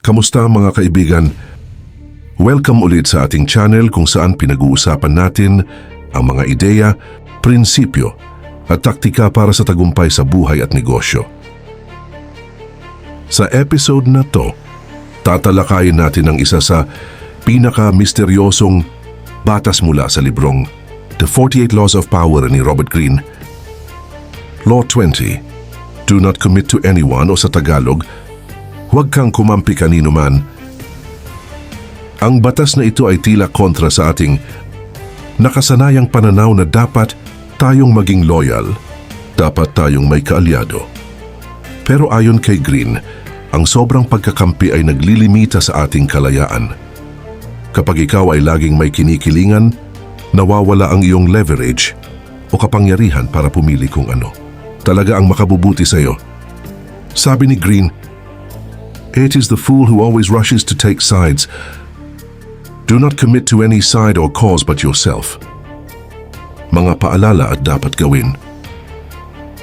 Kamusta mga kaibigan? Welcome ulit sa ating channel kung saan pinag-uusapan natin ang mga ideya, prinsipyo at taktika para sa tagumpay sa buhay at negosyo. Sa episode na to, tatalakayin natin ang isa sa pinaka-misteryosong batas mula sa librong The 48 Laws of Power ni Robert Greene. Law 20. Do not commit to anyone, o sa Tagalog, huwag kang kumampi kanino man. Ang batas na ito ay tila kontra sa ating nakasanayang pananaw na dapat tayong maging loyal, dapat tayong may kaalyado. Pero ayon kay Greene, ang sobrang pagkakampi ay naglilimita sa ating kalayaan. Kapag ikaw ay laging may kinikilingan, nawawala ang iyong leverage o kapangyarihan para pumili kung ano talaga ang makabubuti sa iyo. Sabi ni Greene, "It is the fool who always rushes to take sides. Do not commit to any side or cause but yourself." Mga paalala at dapat gawin.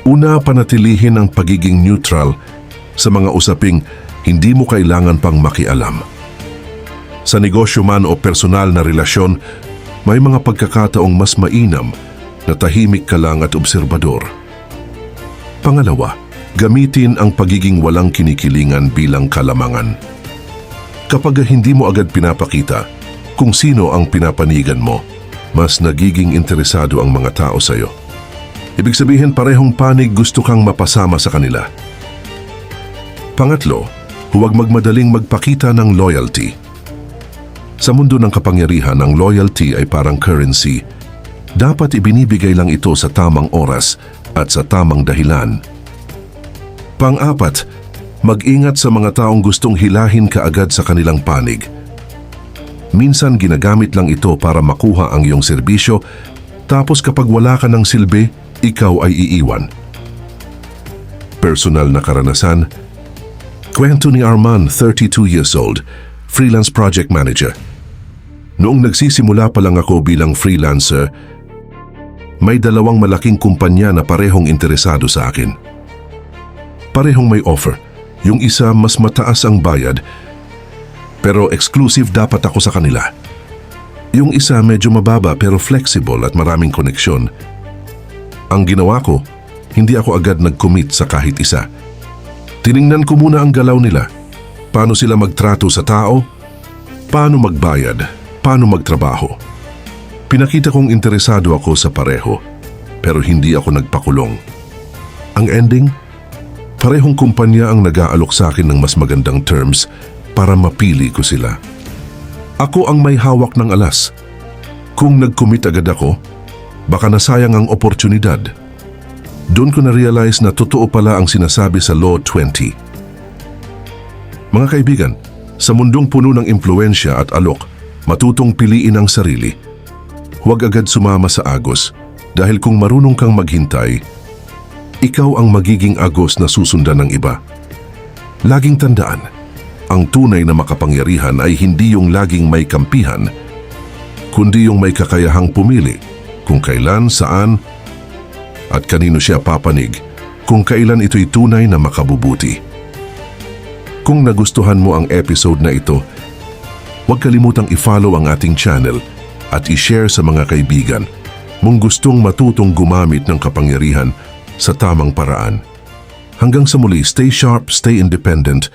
Una, panatilihin ang pagiging neutral sa mga usaping hindi mo kailangan pang makialam. Sa negosyo man o personal na relasyon, may mga pagkakataong mas mainam na tahimik ka lang at obserbador. Pangalawa, gamitin ang pagiging walang kinikilingan bilang kalamangan. Kapag hindi mo agad pinapakita kung sino ang pinapanigan mo, mas nagiging interesado ang mga tao sa iyo. Ibig sabihin, parehong panig gusto kang mapasama sa kanila. Pangatlo, huwag magmadaling magpakita ng loyalty. Sa mundo ng kapangyarihan, ang loyalty ay parang currency. Dapat ibinibigay lang ito sa tamang oras at sa tamang dahilan. Pang-apat, mag-ingat sa mga taong gustong hilahin ka agad sa kanilang panig. Minsan ginagamit lang ito para makuha ang iyong serbisyo, tapos kapag wala ka ng silbi, ikaw ay iiwan. Personal na karanasan. Kwento ni Arman, 32 years old, freelance project manager. Noong nagsisimula pa lang ako bilang freelancer, may dalawang malaking kumpanya na parehong interesado sa akin. Parehong may offer. Yung isa mas mataas ang bayad, pero exclusive dapat ako sa kanila. Yung isa medyo mababa pero flexible at maraming koneksyon. Ang ginawa ko, hindi ako agad nag-commit sa kahit isa. Tiningnan ko muna ang galaw nila. Paano sila magtrato sa tao? Paano magbayad? Paano magtrabaho? Pinakita kong interesado ako sa pareho, pero hindi ako nagpakulong. Ang ending, parehong kumpanya ang nag-aalok sa akin ng mas magandang terms para mapili ko sila. Ako ang may hawak ng alas. Kung nag-commit agad ako, baka nasayang ang oportunidad. Doon ko na-realize na totoo pala ang sinasabi sa Law 20. Mga kaibigan, sa mundong puno ng impluensya at alok, matutong piliin ang sarili. Huwag agad sumama sa agos, dahil kung marunong kang maghintay, ikaw ang magiging agos na susundan ng iba. Laging tandaan, ang tunay na makapangyarihan ay hindi yung laging may kampihan, kundi yung may kakayahang pumili kung kailan, saan, at kanino siya papanig, kung kailan ito'y tunay na makabubuti. Kung nagustuhan mo ang episode na ito, huwag kalimutang i-follow ang ating channel at i-share sa mga kaibigan mong gustong matutong gumamit ng kapangyarihan sa tamang paraan. Hanggang sa muli, stay sharp, stay independent,